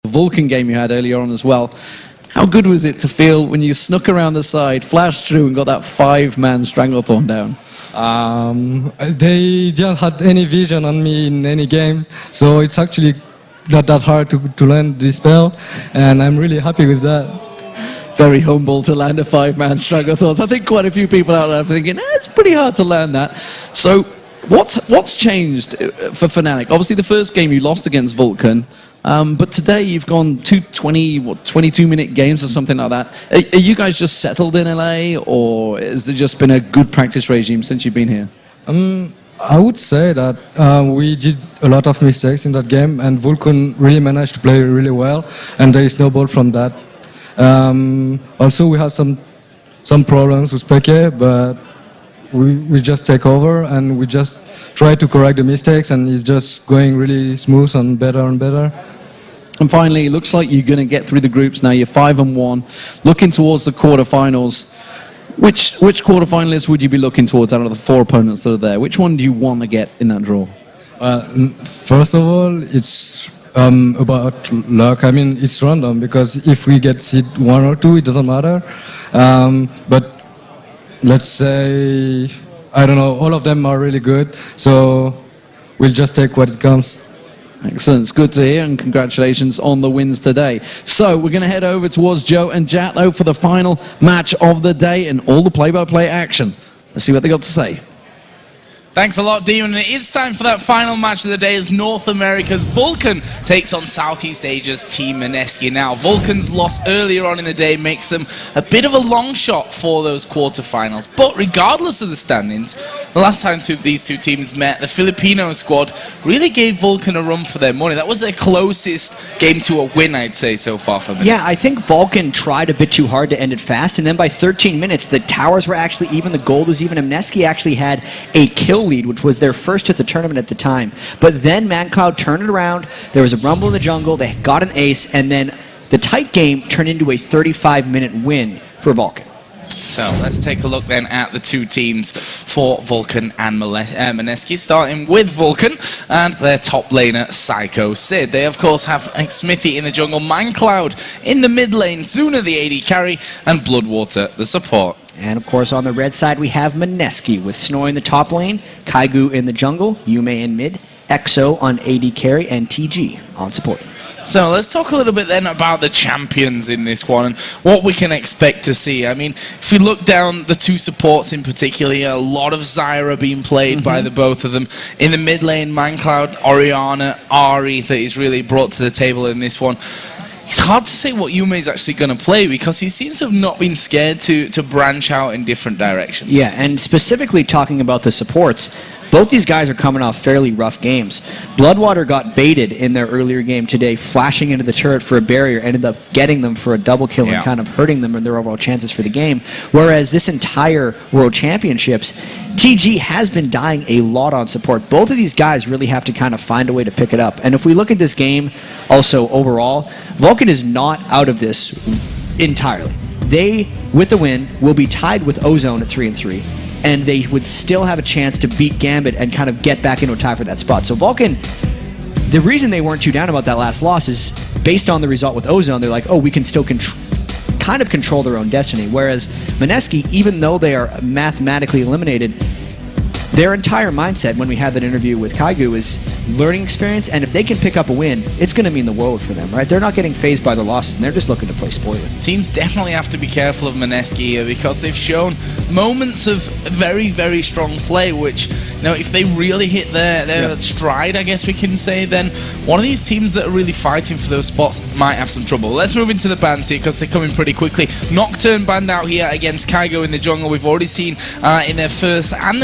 Vulcan game you had earlier on as well. How good was it to feel when you snuck around the side, flashed through, and got that 5-man Stranglethorn down? They didn't have any vision on me in any games, so it's actually not that hard to learn this spell, and I'm really happy with that. Very humble to land a 5-man Stranglethorn. I think quite a few people out there are thinking, it's pretty hard to learn that. So what's changed for Fnatic? Obviously the first game you lost against Vulcan, but today you've gone 22-minute games or something like that. Are you guys just settled in LA, or has it just been a good practice regime since you've been here? I would say that we did a lot of mistakes in that game, and Vulcan really managed to play really well, and they snowballed from that. Also, we had some problems with Peke, but we just take over and we just try to correct the mistakes, and it's just going really smooth and better and better. And finally, it looks like you're going to get through the groups now. You're 5-1, looking towards the quarterfinals. Which quarterfinalists would you be looking towards out of the 4 opponents that are there? Which one do you want to get in that draw? First of all, it's about luck. I mean, it's random, because if we get seed 1 or 2, it doesn't matter. But let's say, I don't know, all of them are really good, so we'll just take what it comes. Excellent. It's good to hear, and congratulations on the wins today. So we're going to head over towards Joe and Jat, though, for the final match of the day and all the play-by-play action. Let's see what they got to say. Thanks a lot, Demon. And it is time for that final match of the day as North America's Vulcan takes on Southeast Asia's Team MSK. Now, Vulcan's loss earlier on in the day makes them a bit of a long shot for those quarterfinals. But regardless of the standings, the last time these two teams met, the Filipino squad really gave Vulcan a run for their money. That was their closest game to a win, I'd say, so far from this. Yeah, I think Vulcan tried a bit too hard to end it fast, and then by 13 minutes, the towers were actually even, the gold was even. MSK actually had a kill lead, which was their first at the tournament at the time. But then ManCloud turned it around, there was a rumble in the jungle, they got an ace, and then the tight game turned into a 35-minute win for Vulcan. So let's take a look then at the two teams for Vulcan and MSK, starting with Vulcan and their top laner, Psycho Sid. They, of course, have Smithy in the jungle, ManCloud in the mid lane, Zuna the AD carry, and Bloodwater the support. And of course on the red side we have MSK with Snore in the top lane, Kaigu in the jungle, Yume in mid, EXO on AD carry, and TG on support. So let's talk a little bit then about the champions in this one and what we can expect to see. I mean, if we look down the two supports in particular, a lot of Zyra being played by the both of them. In the mid lane, ManCloud, Orianna, Ahri that is really brought to the table in this one. It's hard to say what Yume is actually going to play because he seems to have not been scared to branch out in different directions. Yeah, and specifically talking about the supports, both these guys are coming off fairly rough games. Bloodwater got baited in their earlier game today, flashing into the turret for a barrier, ended up getting them for a double kill and kind of hurting them in their overall chances for the game. Whereas this entire World Championships, TG has been dying a lot on support. Both of these guys really have to kind of find a way to pick it up. And if we look at this game also overall, Vulcan is not out of this entirely. They, with the win, will be tied with Ozone at 3-3. And they would still have a chance to beat Gambit and kind of get back into a tie for that spot. So Vulcan, the reason they weren't too down about that last loss is based on the result with Ozone, they're like, oh, we can still kind of control their own destiny. Whereas MSK, even though they are mathematically eliminated, their entire mindset when we had that interview with Kaigu is learning experience, and if they can pick up a win, it's going to mean the world for them, right? They're not getting phased by their losses, and they're just looking to play spoiler. Teams definitely have to be careful of MSK here because they've shown moments of very, very strong play, which, you know, if they really hit their stride, I guess we can say, then one of these teams that are really fighting for those spots might have some trouble. Let's move into the bans here because they're coming pretty quickly. Nocturne banned out here against Kaigo in the jungle. We've already seen in their first and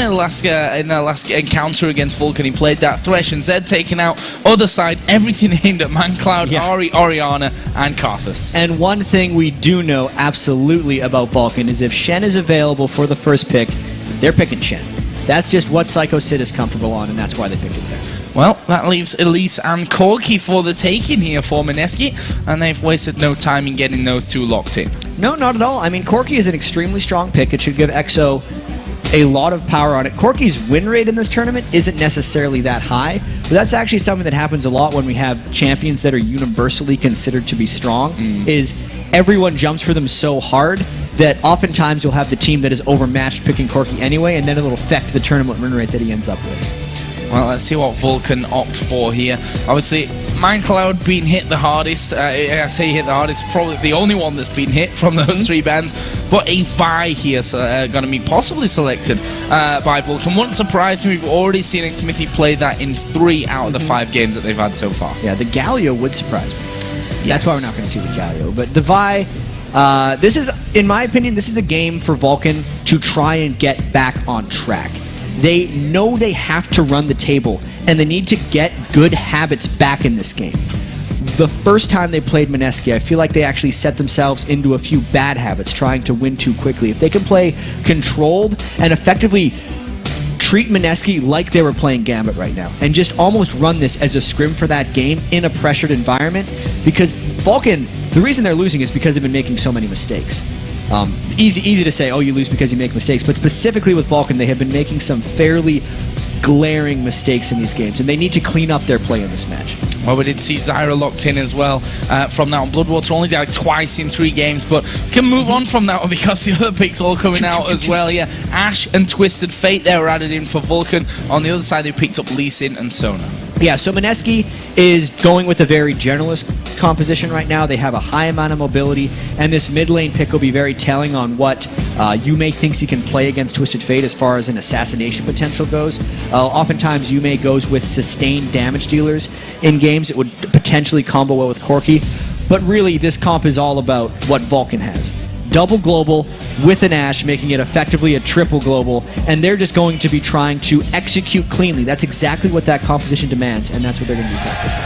their last encounter against Vulcan, he played that Thresh, and Zed taken out. Other side, everything aimed at ManCloud, Ahri, Orianna, and Karthus. And one thing we do know absolutely about Vulcan is if Shen is available for the first pick, they're picking Shen. That's just what Psycho Sid is comfortable on, and that's why they picked it there. Well, that leaves Elise and Corki for the taking here for MSK, and they've wasted no time in getting those two locked in. No, not at all. I mean, Corki is an extremely strong pick. It should give EXO a lot of power on it. Corky's win rate in this tournament isn't necessarily that high, but that's actually something that happens a lot when we have champions that are universally considered to be strong, is everyone jumps for them so hard that oftentimes you'll have the team that is overmatched picking Corky anyway, and then it'll affect the tournament win rate that he ends up with. Well, let's see what Vulcan opt for here. Obviously, Mindcloud being hit the hardest. I say hit the hardest, probably the only one that's been hit from those three bans. But a Vi here going to be possibly selected by Vulcan. Wouldn't surprise me. We've already seen Smithy play that in 3 out of the 5 games that they've had so far. Yeah, the Galio would surprise me. Yes. That's why we're not going to see the Galio. But the Vi, this is, in my opinion, this is a game for Vulcan to try and get back on track. They know they have to run the table, and they need to get good habits back in this game. The first time they played Mineski, I feel like they actually set themselves into a few bad habits, trying to win too quickly. If they can play controlled and effectively treat Mineski like they were playing Gambit right now, and just almost run this as a scrim for that game in a pressured environment, because Vulcan, the reason they're losing is because they've been making so many mistakes. Easy to say, oh, you lose because you make mistakes, but specifically with Vulcan, they have been making some fairly glaring mistakes in these games, and they need to clean up their play in this match. Well, we did see Zyra locked in as well from that one. Bloodwater only died twice in 3 games, but we can move on from that one because the other picks all coming out as well. Yeah, Ash and Twisted Fate there were added in for Vulcan. On the other side, they picked up Lee Sin and Sona. Yeah, so Mineski is going with a very generalist composition right now. They have a high amount of mobility, and this mid lane pick will be very telling on what Yume thinks he can play against Twisted Fate as far as an assassination potential goes. Oftentimes, Yume goes with sustained damage dealers in games. It would potentially combo well with Corky, but really, this comp is all about what Vulcan has. Double global with an Ashe, making it effectively a triple global, and they're just going to be trying to execute cleanly. That's exactly what that composition demands, and that's what they're going to be practicing.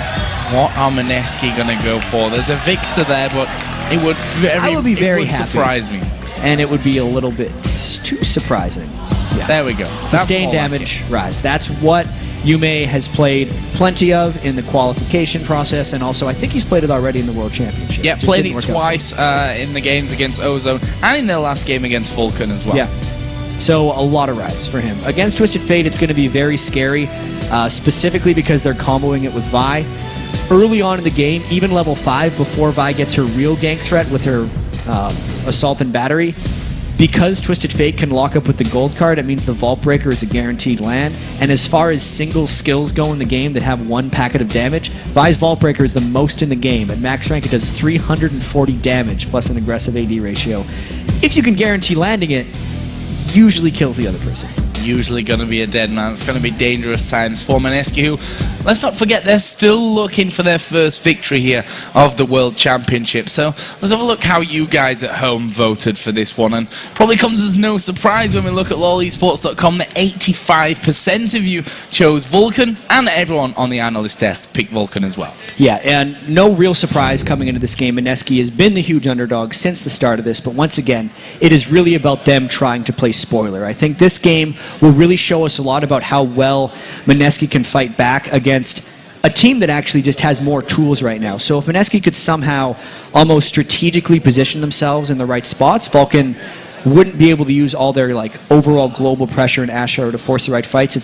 What are Mineski going to go for? There's a Victor there, but it would surprise me. And it would be a little bit too surprising. Yeah. There we go. Sustained damage rise. That's what Yume has played plenty of in the qualification process, and also I think he's played it already in the World Championship. Yeah, played it twice in the games against Ozone and in their last game against Vulcan as well. Yeah. So a lot of rise for him. Against Twisted Fate, it's going to be very scary, specifically because they're comboing it with Vi. Early on in the game, even level 5, before Vi gets her real gank threat with her Assault and Battery, because Twisted Fate can lock up with the gold card, it means the Vault Breaker is a guaranteed land. And as far as single skills go in the game that have 1 packet of damage, Vi's Vault Breaker is the most in the game. At max rank, it does 340 damage plus an aggressive AD ratio. If you can guarantee landing it, usually kills the other person. Usually going to be a dead man. It's going to be dangerous times for Mineski, who, let's not forget, they're still looking for their first victory here of the World Championship. So let's have a look how you guys at home voted for this one. And probably comes as no surprise when we look at lolesports.com that 85% of you chose Vulcan, and everyone on the analyst desk picked Vulcan as well. Yeah, and no real surprise coming into this game. Mineski has been the huge underdog since the start of this, but once again, it is really about them trying to play spoiler. I think this game will really show us a lot about how well Mineski can fight back against a team that actually just has more tools right now. So if Mineski could somehow almost strategically position themselves in the right spots, Vulcan wouldn't be able to use all their overall global pressure and Asher to force the right fights.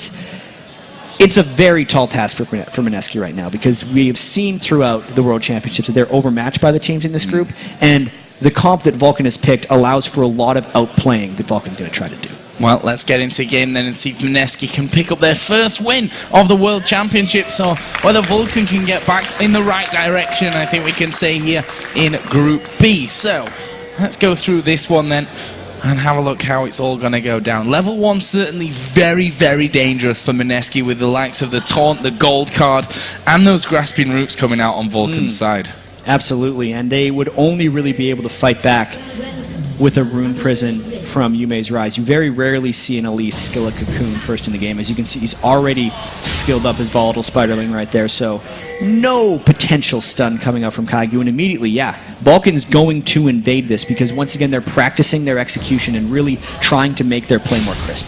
It's a very tall task for Mineski right now, because we have seen throughout the World Championships that they're overmatched by the teams in this group, and the comp that Vulcan has picked allows for a lot of outplaying that Vulcan's going to try to do. Well, let's get into the game then and see if Mineski can pick up their first win of the World Championship. So whether Vulcan can get back in the right direction, I think we can say here in Group B. So let's go through this one then and have a look how it's all going to go down. Level 1 certainly very, very dangerous for Mineski, with the likes of the Taunt, the Gold card, and those Grasping Roots coming out on Vulcan's side. Absolutely, and they would only really be able to fight back with a Rune Prison from Yume's Rise. You very rarely see an Elise skill a Cocoon first in the game. As you can see, he's already skilled up his Volatile Spiderling right there, so no potential stun coming out from Kaiju, and immediately, yeah, Vulcan's going to invade this, because once again, they're practicing their execution and really trying to make their play more crisp.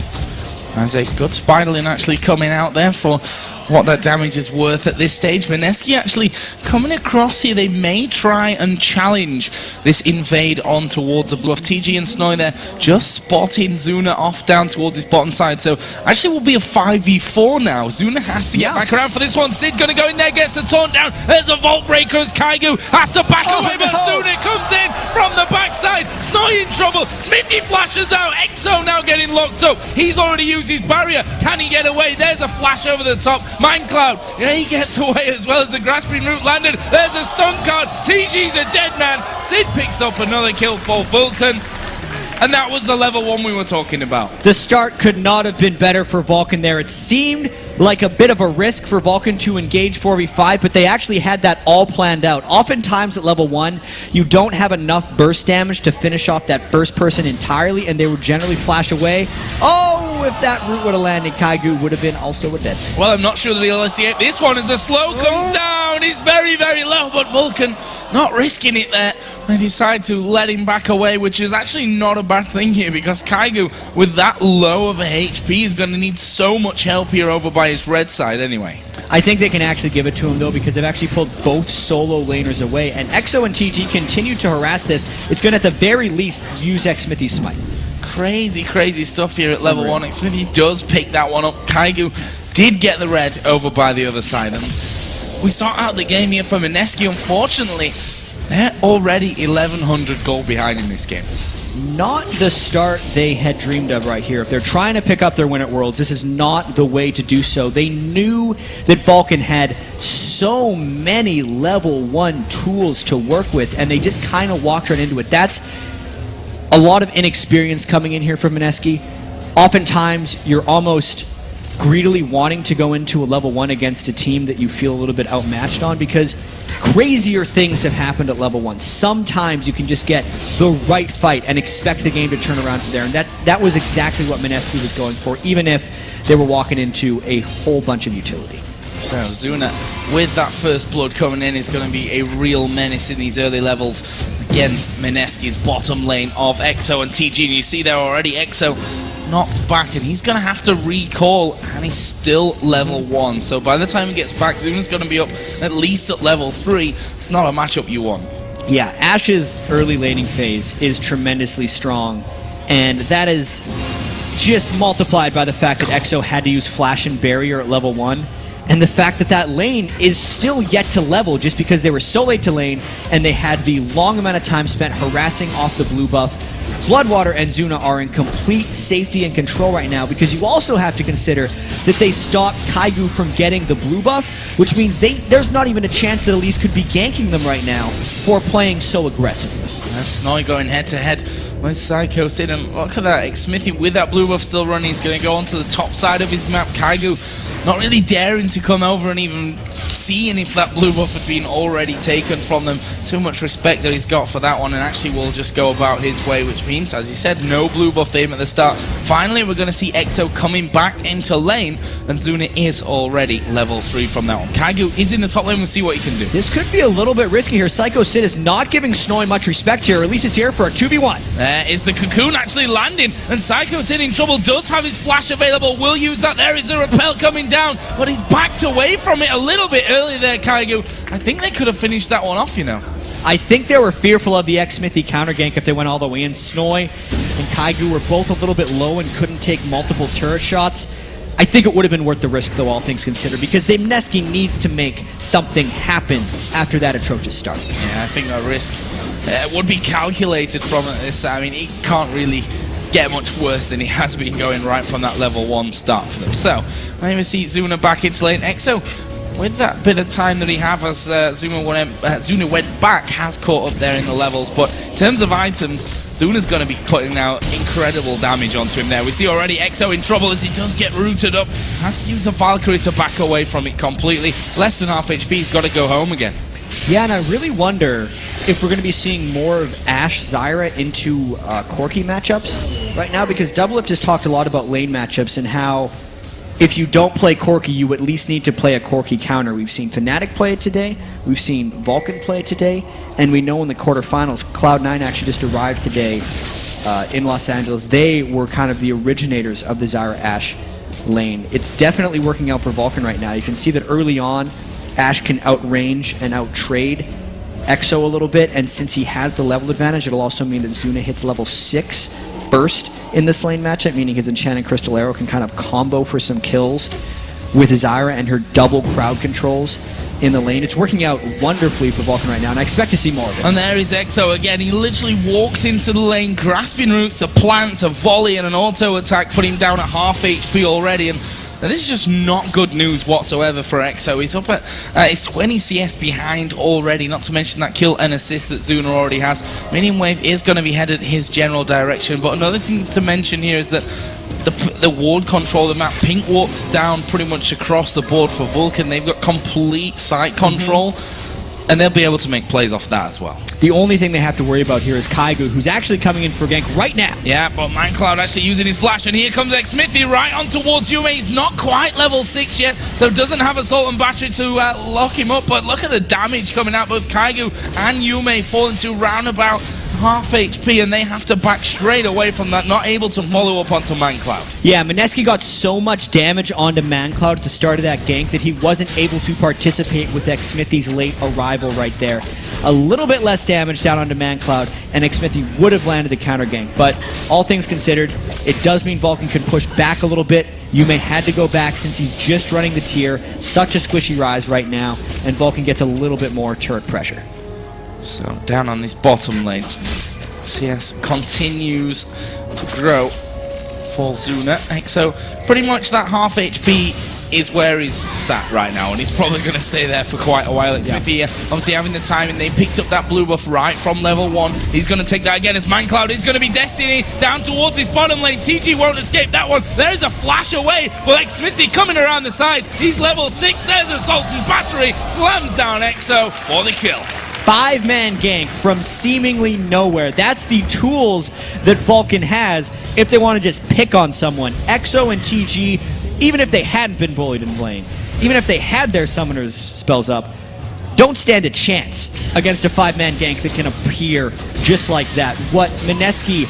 There's a good Spiderling actually coming out there for what that damage is worth at this stage. Mineski actually coming across here. They may try and challenge this invade on towards the blue buff. TG and Snowy there just spotting Zuna off down towards his bottom side. So actually will be a 5v4 now. Zuna has to get back around for this one. Sid gonna go in there, gets the taunt down. There's a Vault Breaker as Kaigu has to back away, but Zuna comes in from the backside. Snowy in trouble. Smithy flashes out. Exo now getting locked up. He's already used his barrier. Can he get away? There's a flash over the top. Mindcloud, yeah, he gets away as well as the grasping root landed. There's a stun card. TG's a dead man. Sid picks up another kill for Vulcan. And that was the level 1 we were talking about. The start could not have been better for Vulcan there. It seemed like a bit of a risk for Vulcan to engage 4v5, but they actually had that all planned out. Oftentimes at level 1, you don't have enough burst damage to finish off that first person entirely, and they would generally flash away. Oh, if that root would have landed, Kaigu would have been also a dead man. Well, I'm not sure that he'll escape this one as the slow comes down. He's very, very low, but Vulcan not risking it there. They decide to let him back away, which is actually not a bad thing here, because Kaigu, with that low of a HP, is going to need so much help here over by his red side anyway. I think they can actually give it to him, though, because they've actually pulled both solo laners away, and Exo and TG continue to harass this. It's going to, at the very least, use Xsmithy's smite. Crazy, crazy stuff here at level 1. Xsmithy does pick that one up. Kaigu did get the red over by the other side. And we start out the game here for Mineski. Unfortunately, they're already 1,100 gold behind in this game. Not the start they had dreamed of right here. If they're trying to pick up their win at Worlds, this is not the way to do so. They knew that Vulcan had so many level 1 tools to work with, and they just kind of walked right into it. That's a lot of inexperience coming in here for Mineski. Oftentimes, you're almost greedily wanting to go into a level 1 against a team that you feel a little bit outmatched on, because crazier things have happened at level 1. Sometimes you can just get the right fight and expect the game to turn around from there, and that was exactly what Mineski was going for, even if they were walking into a whole bunch of utility. So Zuna, with that first blood coming in, is going to be a real menace in these early levels against Mineski's bottom lane of Exo and TG. And you see there already Exo knocked back, and he's going to have to recall, and he's still level 1. So by the time he gets back, Zuna's going to be up at least at level 3. It's not a matchup you want. Yeah, Ash's early laning phase is tremendously strong, and that is just multiplied by the fact that Exo had to use Flash and Barrier at level 1. And the fact that that lane is still yet to level just because they were so late to lane and they had the long amount of time spent harassing off the blue buff. Bloodwater and Zuna are in complete safety and control right now, because you also have to consider that they stopped Kaigu from getting the blue buff, which means there's not even a chance that Elise could be ganking them right now for playing so aggressively. That's Snowy going head to head with Psycho Sid, and look at that, Xsmithy with that blue buff still running. He's going to go onto the top side of his map. Kaigu not really daring to come over and even seeing if that blue buff had been already taken from them. Too much respect that he's got for that one, and actually will just go about his way, which means, as you said, no blue buff aim at the start. Finally, we're going to see Exo coming back into lane, and Zuna is already level 3 from that one. Kaigu is in the top lane. We'll see what he can do. This could be a little bit risky here. Psycho Sid is not giving Snowy much respect here. Elise is here for a 2v1. There is the cocoon actually landing, and Psycho Sid in trouble. Does have his flash available. Will use that. There is a repel coming down, but he's backed away from it a little bit early there, Kaigu. I think they could have finished that one off, you know. I think they were fearful of the Xsmithy counter gank if they went all the way in. Snowy and Kaigu were both a little bit low and couldn't take multiple turret shots. I think it would have been worth the risk, though, all things considered, because Mineski needs to make something happen after that atrocious start. Yeah, I think that risk would be calculated from this. I mean, he can't really get much worse than he has been going right from that level 1 start for them. So, maybe see Zuna back into lane. Exo, with that bit of time that he have as Zuna went back, has caught up there in the levels. But in terms of items, Zuna's going to be putting out incredible damage onto him there. We see already Exo in trouble as he does get rooted up. Has to use a Valkyrie to back away from it completely. Less than half HP, he's got to go home again. Yeah, and I really wonder if we're going to be seeing more of Ashe Zyra into Corki matchups right now, because Doublelift has talked a lot about lane matchups and how if you don't play Corki, you at least need to play a Corki counter. We've seen Fnatic play it today, we've seen Vulcan play it today, and we know in the quarterfinals, Cloud9 actually just arrived today in Los Angeles. They were kind of the originators of the Zyra Ashe lane. It's definitely working out for Vulcan right now. You can see that early on, Ash can outrange and outtrade EXO a little bit, and since he has the level advantage, it'll also mean that Zuna hits level 6 first in this lane matchup, meaning his Enchanted Crystal Arrow can kind of combo for some kills with Zyra and her double crowd controls in the lane. It's working out wonderfully for Vulcan right now, and I expect to see more of it. And there is EXO again. He literally walks into the lane, grasping roots, a plants, a volley, and an auto attack, putting him down at half HP already. And this is just not good news whatsoever for EXO. He's up at he's 20 CS behind already, not to mention that kill and assist that Zuna already has. Minion Wave is going to be headed his general direction, but another thing to mention here is that the ward control, the map pink warps down pretty much across the board for Vulcan. They've got complete site control, and they'll be able to make plays off that as well. The only thing they have to worry about here is Kaigu, who's actually coming in for a gank right now. Yeah, but Mindcloud actually using his flash, and here comes Xmithy right on towards Yume. He's not quite level 6 yet, so doesn't have Assault and Battery to lock him up, but look at the damage coming out. Both Kaigu and Yume falling to roundabout half HP, and they have to back straight away from that, not able to follow up onto Mindcloud. Yeah, Mineski got so much damage onto Mancloud at the start of that gank that he wasn't able to participate with Xmithy's late arrival right there. A little bit less damage down onto Mancloud, and Xmithy would have landed the counter gank. But all things considered, it does mean Vulcan can push back a little bit. Yume had to go back since he's just running the tier. Such a squishy rise right now, and Vulcan gets a little bit more turret pressure. So down on this bottom lane, CS continues to grow for Zuna. EXO, pretty much that half HP is where he's sat right now, and he's probably going to stay there for quite a while. Xmithy obviously having the timing. They picked up that blue buff right from level 1. He's going to take that again as Mindcloud is going to be Destiny down towards his bottom lane. TG won't escape that one. There's a flash away, but Xmithy coming around the side. He's level 6. There's Assault and Battery. Slams down EXO for the kill. 5-man gank from seemingly nowhere. That's the tools that Vulcan has if they want to just pick on someone. EXO and TG, even if they hadn't been bullied in lane, even if they had their summoners spells up, don't stand a chance against a 5-man gank that can appear just like that. What Mineski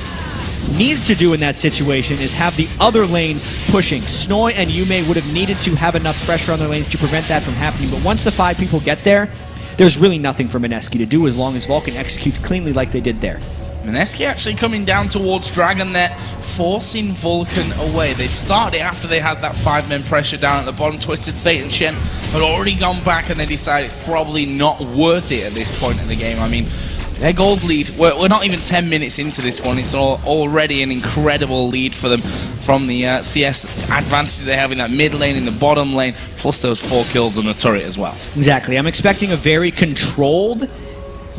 needs to do in that situation is have the other lanes pushing. Snoy and Yume would have needed to have enough pressure on their lanes to prevent that from happening, but once the 5 people get there, there's really nothing for Mineski to do as long as Vulcan executes cleanly like they did there. Mineski actually coming down towards Dragon there, forcing Vulcan away. They'd started it after they had that 5-man pressure down at the bottom. Twisted Fate and Shen had already gone back, and they decided it's probably not worth it at this point in the game. I mean, their gold lead, we're not even 10 minutes into this one. It's already an incredible lead for them from the CS advantage they have in that mid lane, in the bottom lane, plus those 4 kills on the turret as well. Exactly. I'm expecting a very controlled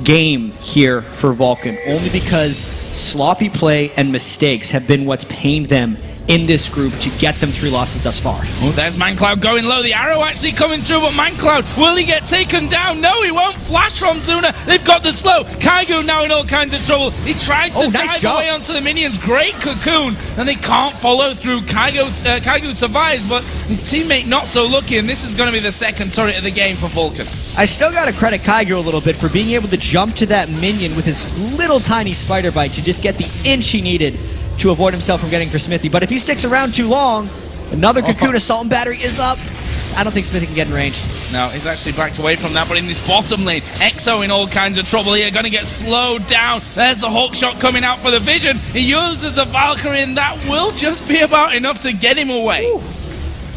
game here for Vulcan, only because sloppy play and mistakes have been what's pained them in this group to get them 3 losses thus far. Oh, there's Mindcloud going low. The arrow actually coming through, but Mindcloud, will he get taken down? No, he won't. Flash from Zuna. They've got the slow. Kaigu now in all kinds of trouble. He tries to dive away onto the minions. Great cocoon, and they can't follow through. Kaigu survives, but his teammate not so lucky, and this is going to be the second turret of the game for Vulcan. I still got to credit Kaigu a little bit for being able to jump to that minion with his little tiny spider bite to just get the inch he needed to avoid himself from getting for Smithy. But if he sticks around too long, another cocoon Assault and Battery is up. I don't think Smithy can get in range. No, he's actually backed away from that, but in this bottom lane, EXO in all kinds of trouble here, going to get slowed down. There's the Hawk shot coming out for the vision. He uses a Valkyrie, and that will just be about enough to get him away. Ooh.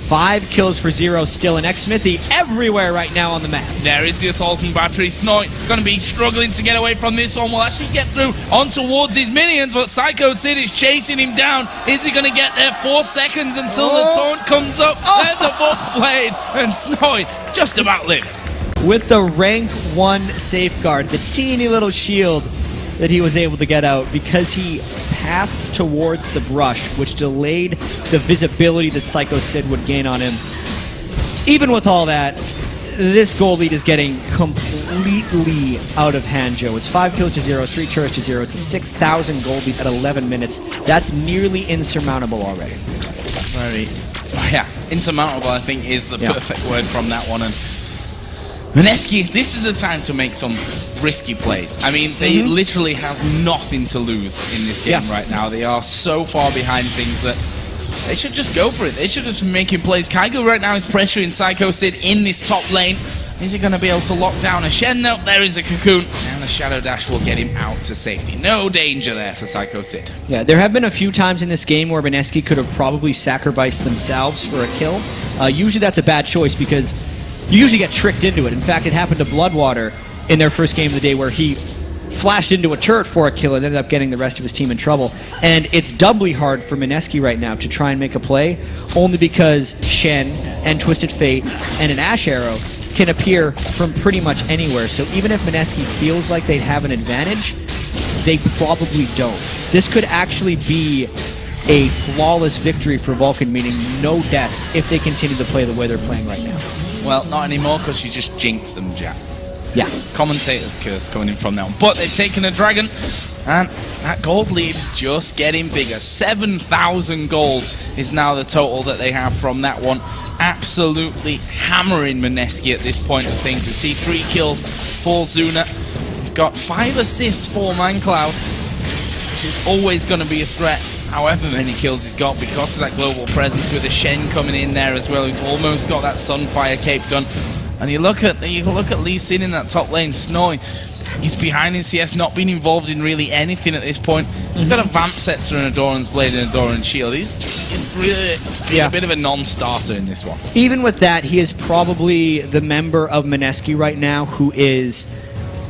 5 kills for 0 still, and Xmithy everywhere right now on the map. There is the Assault and Battery. Snoy going to be struggling to get away from this one. Will actually get through on towards his minions, but Psycho Sid is chasing him down. Is he going to get there? 4 seconds until the taunt comes up. There's a buff blade, and Snoy just about lives. With the rank 1 safeguard, the teeny little shield that he was able to get out because he pathed towards the brush, which delayed the visibility that Psycho Sid would gain on him. Even with all that, this gold lead is getting completely out of hand, Joe. It's 5 kills to 0, 3 turrets to 0. It's a 6,000 gold lead at 11 minutes. That's nearly insurmountable already. Insurmountable, I think, is the perfect word from that one. And Mineski, this is the time to make some risky plays. I mean, they literally have nothing to lose in this game right now. They are so far behind things that They should just go for it. They should just be making plays. Kaigo right now is pressuring Psycho Sid in this top lane. Is he going to be able to lock down a Shen? No, there is a Cocoon. And the Shadow Dash will get him out to safety. No danger there for Psycho Sid. Yeah, there have been a few times in this game where Mineski could have probably sacrificed themselves for a kill. Usually that's a bad choice because you usually get tricked into it. In fact, it happened to Bloodwater in their first game of the day where he flashed into a turret for a kill and ended up getting the rest of his team in trouble. And it's doubly hard for Mineski right now to try and make a play, only because Shen and Twisted Fate and an Ash Arrow can appear from pretty much anywhere. So even if Mineski feels like they have an advantage, they probably don't. This could actually be a flawless victory for Vulcan, meaning no deaths if they continue to play the way they're playing right now. Well, not anymore because you just jinxed them, Jack. Yeah. Commentator's curse coming in from now on. But they've taken a dragon, and that gold lead just getting bigger. 7,000 gold is now the total that they have from that one. Absolutely hammering Mineski at this point of things. We see 3 kills for Zuna. We've got 5 assists for Mancloud, which is always going to be a threat, however many kills he's got, because of that global presence with a Shen coming in there as well, who's almost got that Sunfire cape done. And you look at Lee Sin in that top lane, Snowy. He's behind in CS, not been involved in really anything at this point. He's got a Vamp Scepter and a Doran's Blade and a Doran's Shield. He's really a bit of a non-starter in this one. Even with that, he is probably the member of Mineski right now who is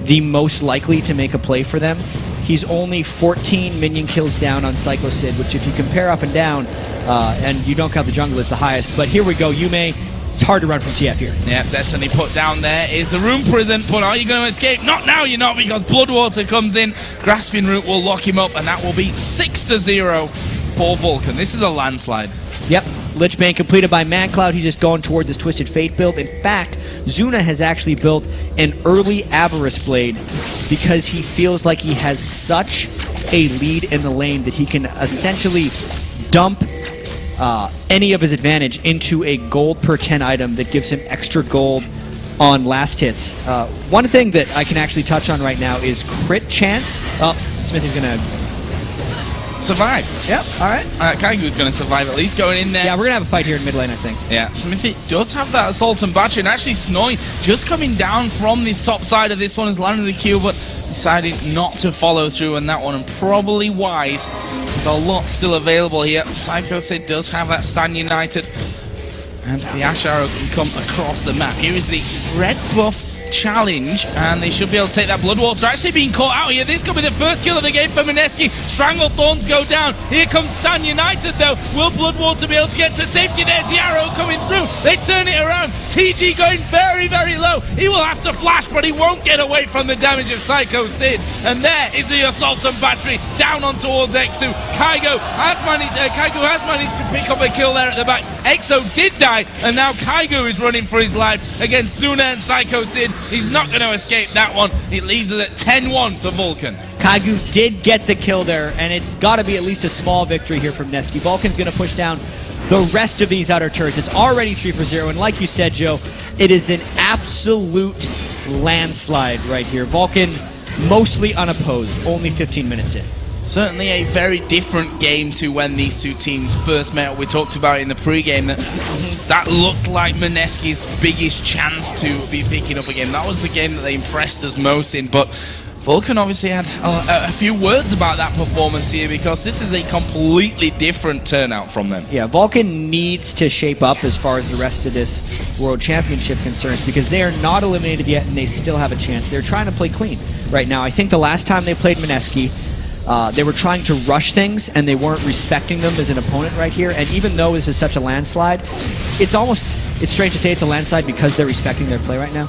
the most likely to make a play for them. He's only 14 minion kills down on Psycho Sid, which if you compare up and down, and you don't count the jungle, it's the highest. But here we go, Yume. It's hard to run from TF here. Yeah, Destiny put down there is the Rune Prison, but are you going to escape? Not now, you're not, because Bloodwater comes in. Grasping Root will lock him up, and that will be 6-0 for Vulcan. This is a landslide. Yep, Lich Bane completed by Mancloud. He's just going towards his Twisted Fate build. In fact, Zuna has actually built an early Avarice Blade because he feels like he has such a lead in the lane that he can essentially dump any of his advantage into a gold per 10 item that gives him extra gold on last hits. One thing that I can actually touch on right now is crit chance. Oh, Smithy's gonna survive. Yep, alright. Kaigu's going to survive at least going in there. Yeah, we're gonna have a fight here in mid lane, I think. Yeah, Smithy does have that Assault and Battery, and actually Snowy just coming down from this top side of this one has landed the Q, but decided not to follow through on that one, and probably wise. There's a lot still available here. Psycho Sid does have that Stand United, and the Ash Arrow can come across the map. Here is the red buff challenge, and they should be able to take that. Bloodwater actually being caught out here. This could be the first kill of the game for Mineski. Strangled Thorns go down. Here comes Stand United though. Will Bloodwater be able to get to safety? There's the arrow coming through. They turn it around. TG going very, very low. He will have to flash, but he won't get away from the damage of Psycho Sid. And there is the Assault and Battery down on towards Exo. Kaigo has managed to pick up a kill there at the back. Exo did die, and now Kaigo is running for his life against Zuna and Psycho Sid. He's not going to escape that one. It leaves us at 10-1 to Vulcan. Kaigo did get the kill there, and it's got to be at least a small victory here from Neski. Vulcan's going to push down the rest of these outer turrets. It's already 3-0, and like you said, Joe, it is an absolute landslide right here. Vulcan mostly unopposed, only 15 minutes in. Certainly a very different game to when these two teams first met. We talked about it in the pre-game that looked like Mineski's biggest chance to be picking up a game. That was the game that they impressed us most in, but Vulcan obviously had a few words about that performance here, because this is a completely different turnout from them. Yeah, Vulcan needs to shape up as far as the rest of this World Championship concerns, because they are not eliminated yet and they still have a chance. They're trying to play clean right now. I think the last time they played Mineski, they were trying to rush things and they weren't respecting them as an opponent right here. And even though this is such a landslide, it's strange to say it's a landslide because they're respecting their play right now.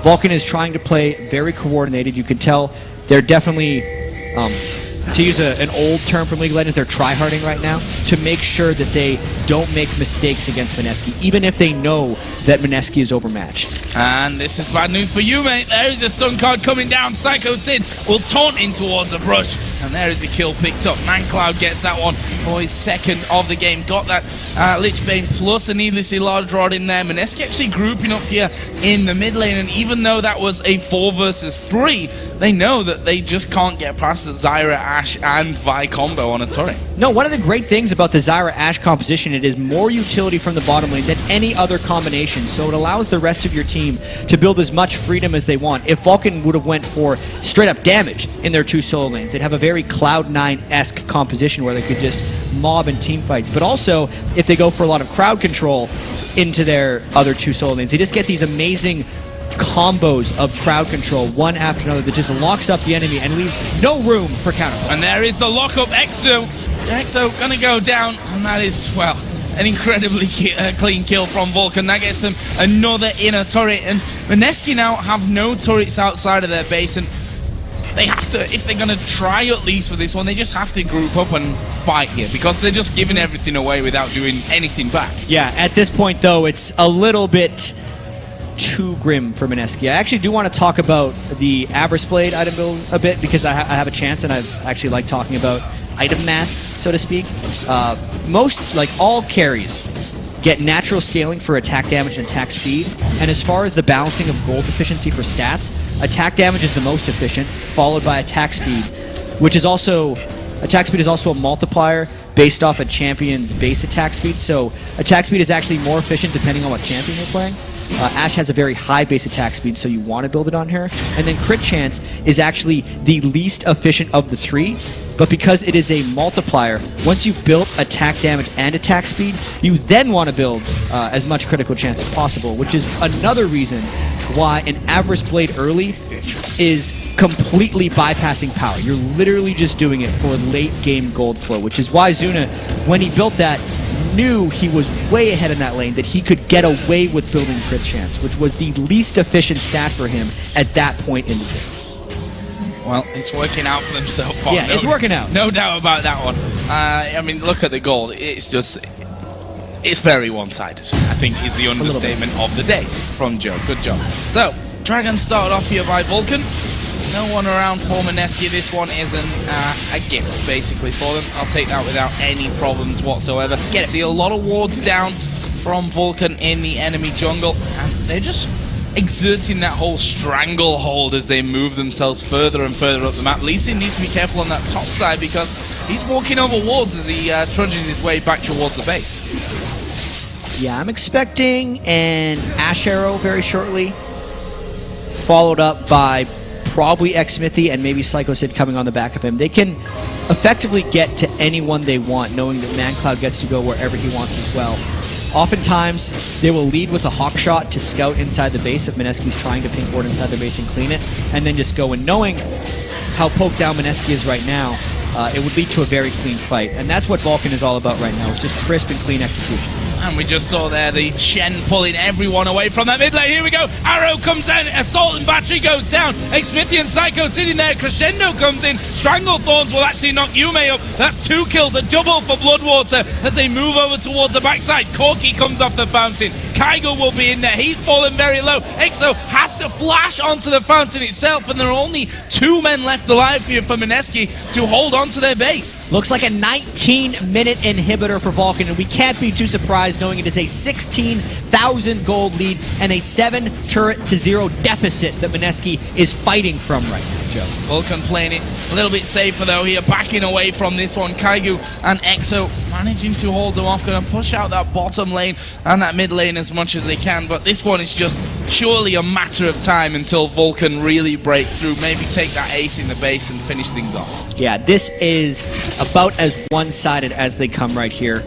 Vulcan is trying to play very coordinated. You can tell they're definitely, to use an old term from League of Legends, they're tryharding right now to make sure that they don't make mistakes against Mineski, even if they know that Mineski is overmatched. And this is bad news for you, mate. There is a stun card coming down. Psycho Sid will taunt in towards the brush. And there is a kill picked up. ManCloud gets that one for his second of the game. Got that Lichbane plus a needlessly large rod in there. MSK actually grouping up here in the mid lane, and even though that was a 4 versus 3, they know that they just can't get past the Zyra, Ashe, and Vi combo on a turret. No, one of the great things about the Zyra Ashe composition, it is more utility from the bottom lane than any other combination, so it allows the rest of your team to build as much freedom as they want. If Vulcan would have went for straight up damage in their 2 solo lanes, they'd have a very Cloud9-esque composition where they could just mob in team fights. But also, if they go for a lot of crowd control into their other 2 solo lanes, they just get these amazing combos of crowd control, one after another, that just locks up the enemy and leaves no room for counter. And there is the lockup. Exo gonna go down, and that is, well, an incredibly clean kill from Vulcan. That gets them another inner turret, and MSK now have no turrets outside of their base, and they have to, if they're gonna try at least for this one, they just have to group up and fight here, because they're just giving everything away without doing anything back. Yeah, at this point though, it's a little bit too grim for MSK. I actually do want to talk about the Abyss Blade item build a bit, because I have a chance, and I've actually liked talking about item math, so to speak. Most, like all carries, get natural scaling for attack damage and attack speed, and as far as the balancing of gold efficiency for stats, attack damage is the most efficient, followed by attack speed, which is also, attack speed is also a multiplier based off a champion's base attack speed, so attack speed is actually more efficient depending on what champion you're playing. Ashe has a very high base attack speed, so you want to build it on her. And then crit chance is actually the least efficient of the 3, but because it is a multiplier, once you've built attack damage and attack speed, you then want to build as much critical chance as possible, which is another reason why an Abyss Blade early is completely bypassing power. You're literally just doing it for late game gold flow, which is why Zuna, when he built that, knew he was way ahead in that lane, that he could get away with building crit chance, which was the least efficient stat for him at that point in the game. Well, it's working out for them so far. Yeah, it's working out. No doubt about that one. I mean, look at the gold. It's just, it's very one-sided, I think, is the understatement of the day from Joe. Good job. So, Dragon started off here by Vulcan. No one around for MSK. This one isn't a gift, basically, for them. I'll take that without any problems whatsoever. See a lot of wards down from Vulcan in the enemy jungle, and they're just exerting that whole stranglehold as they move themselves further and further up the map. Lee Sin needs to be careful on that top side, because he's walking over wards as he trudges his way back towards the base. Yeah, I'm expecting an Ashe Arrow very shortly, followed up by probably X-Smithy and maybe Psycho Sid coming on the back of him. They can effectively get to anyone they want, knowing that ManCloud gets to go wherever he wants as well. Oftentimes, they will lead with a hawk shot to scout inside the base if MSK's trying to pink ward inside their base and clean it, and then just go in. Knowing how poked down MSK is right now, it would lead to a very clean fight. And that's what Vulcan is all about right now. It's just crisp and clean execution. And we just saw there the Shen pulling everyone away from that mid lane. Here we go. Arrow comes in. Assault and Battery goes down. X-Smithy and Psycho sitting there. Crescendo comes in. Strangle Thorns will actually knock Yume up. That's 2 kills. A double for Bloodwater as they move over towards the backside. Corki comes off the fountain. Kygo will be in there. He's fallen very low. Exo has to flash onto the fountain itself, and there are only 2 men left alive here for MSK to hold on to their base. Looks like a 19-minute inhibitor for Vulcan, and we can't be too surprised knowing it is a 16,000 gold lead and a 7 turret to 0 deficit that MSK is fighting from right now, Joe. Vulcan playing it a little bit safer though here, backing away from this one. Kaigu and Exo managing to hold them off, going to push out that bottom lane and that mid lane as much as they can, but this one is just surely a matter of time until Vulcan really break through, maybe take that ace in the base and finish things off. Yeah, this is about as one-sided as they come right here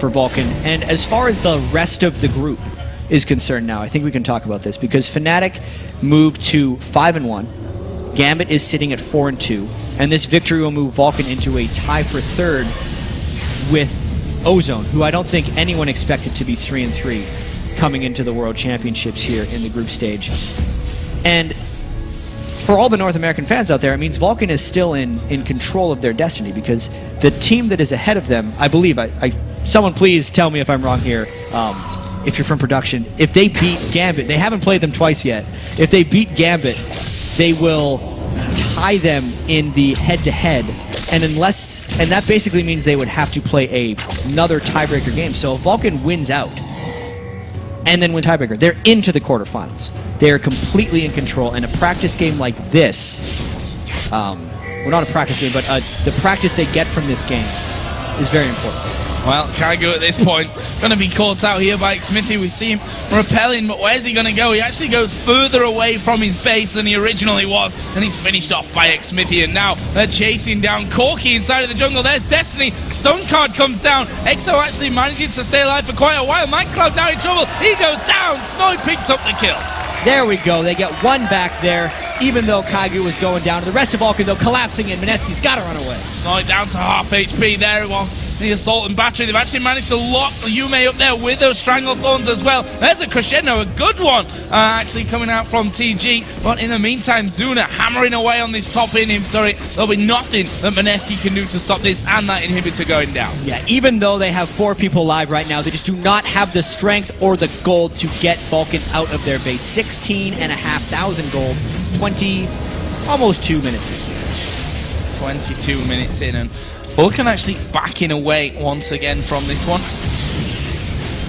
for Vulcan. And as far as the rest of the group is concerned now, I think we can talk about this, because Fnatic moved to 5-1, Gambit is sitting at 4-2, and this victory will move Vulcan into a tie for 3rd with Ozone, who I don't think anyone expected to be 3-3 coming into the World Championships here in the group stage. And for all the North American fans out there, it means Vulcan is still in control of their destiny, because the team that is ahead of them, I believe, someone please tell me if I'm wrong here, if you're from production, if they beat Gambit, they haven't played them twice yet, if they beat Gambit, they will tie them in the head-to-head, and that basically means they would have to play another tiebreaker game. So if Vulcan wins out and then win tiebreaker, they're into the quarterfinals. They're completely in control, and a practice game like this, well, not a practice game, but the practice they get from this game is very important. Well, Kaigo at this point going to be caught out here by Xmithy. We see him repelling, but where's he going to go? He actually goes further away from his base than he originally was, and he's finished off by Xmithy, and now they're chasing down Corky inside of the jungle. There's Destiny. Stone Card comes down. EXO actually managing to stay alive for quite a while. MindCloud now in trouble. He goes down. Snowy picks up the kill. There we go. They get one back there, even though Kaigu was going down. The rest of Vulcan, though, collapsing in. Mineski's got to run away. Snowy down to half HP. There it was. The Assault and Battery. They've actually managed to lock Yume up there with those Strangle Thorns as well. There's a crescendo, a good one, actually coming out from TG. But in the meantime, Zuna hammering away on this top inhibitor. There'll be nothing that Mineski can do to stop this and that inhibitor going down. Yeah, even though they have 4 people live right now, they just do not have the strength or the gold to get Vulcan out of their base. 16,500 gold, almost 2 minutes in. 22 minutes in, and Vulcan actually backing away once again from this one.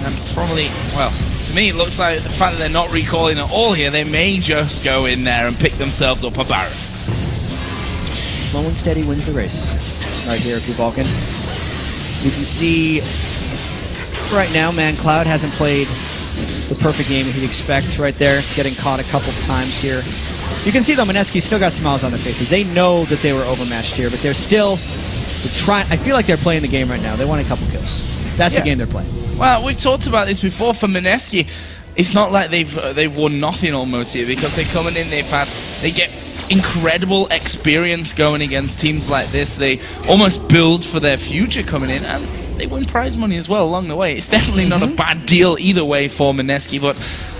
And probably, well, to me it looks like the fact that they're not recalling at all here, they may just go in there and pick themselves up a Baron. Slow and steady wins the race. Right here for Vulcan. You can see right now, ManCloud hasn't played the perfect game that he'd expect right there, getting caught a couple times here. You can see though, Mineski's still got smiles on their faces. They know that they were overmatched here, but they're still trying. I feel like they're playing the game right now. They want a couple kills. That's the game they're playing. Well, we've talked about this before for Mineski. It's not like they've won nothing almost here, because they're coming in, they get incredible experience going against teams like this. They almost build for their future coming in, and they win prize money as well along the way. It's definitely not a bad deal either way for Mineski, but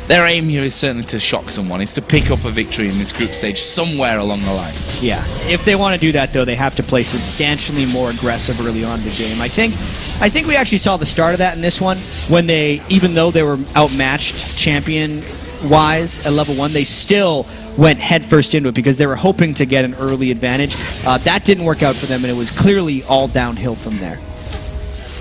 their aim here is certainly to shock someone. It's to pick up a victory in this group stage somewhere along the line. Yeah, if they want to do that though, they have to play substantially more aggressive early on in the game. I think we actually saw the start of that in this one, when they, even though they were outmatched champion-wise at level 1, they still went headfirst into it because they were hoping to get an early advantage. That didn't work out for them, and it was clearly all downhill from there.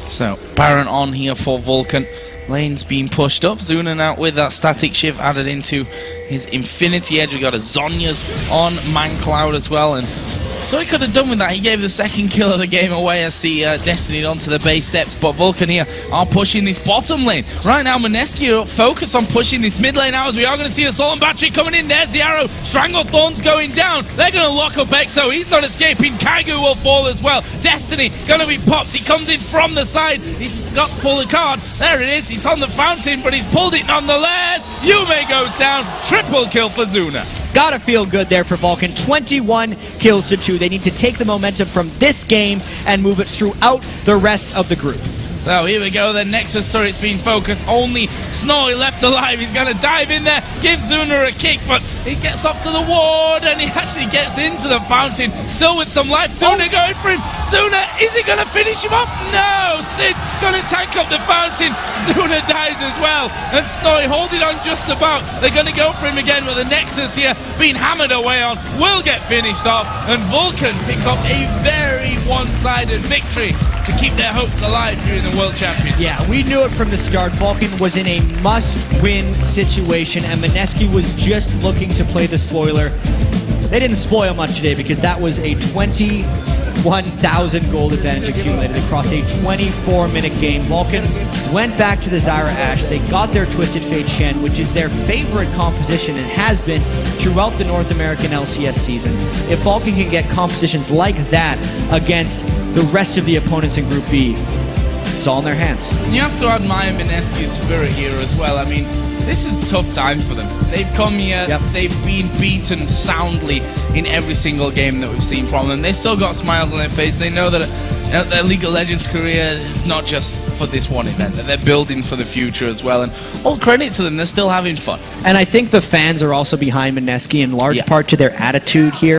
So, Baron on here for Vulcan. Lane's being pushed up. Zunan out with that Static Shiv added into his Infinity Edge. We got a Zonya's on ManCloud as well, and so he could have done with that. He gave the second kill of the game away as the Destiny onto the base steps, but Vulcan here are pushing this bottom lane. Right now, Mineski are focused on pushing this mid lane out, as we are going to see Assault and Battery coming in. There's the arrow. Strangle Thorns going down. They're going to lock up EXO. He's not escaping. Kaigu will fall as well. Destiny going to be popped. He comes in from the side. He's got to pull the card. There it is. He's on the fountain, but he's pulled it nonetheless. Yume goes down. Triple kill for Zuna. Gotta feel good there for Vulcan. 21 kills to 2. They need to take the momentum from this game and move it throughout the rest of the group. So here we go, the Nexus turret's being focused. Only Snowy left alive. He's going to dive in there, give Zuna a kick, but he gets off to the ward and he actually gets into the fountain, still with some life. Zuna going for him. Zuna, is he going to finish him off? No! Sid going to tank up the fountain. Zuna dies as well. And Snowy holding on just about. They're going to go for him again, with the Nexus here being hammered away on. Will get finished off, and Vulcan pick up a very one-sided victory to keep their hopes alive during the World Championship. Yeah, we knew it from the start. Vulcan was in a must-win situation, and Mineski was just looking to play the spoiler. They didn't spoil much today, because that was a 21,000 gold advantage accumulated across a 24-minute game. Vulcan went back to the Zyra Ashe. They got their Twisted Fate Shen, which is their favorite composition and has been throughout the North American LCS season. If Vulcan can get compositions like that against the rest of the opponents in Group B, it's all in their hands. You have to admire Mineski's spirit here as well. I mean, this is a tough time for them. They've come here, they've been beaten soundly in every single game that we've seen from them. They've still got smiles on their face. They know that their League of Legends career is not just for this one event, that they're building for the future as well. And all credit to them, they're still having fun. And I think the fans are also behind Mineski in large part to their attitude here.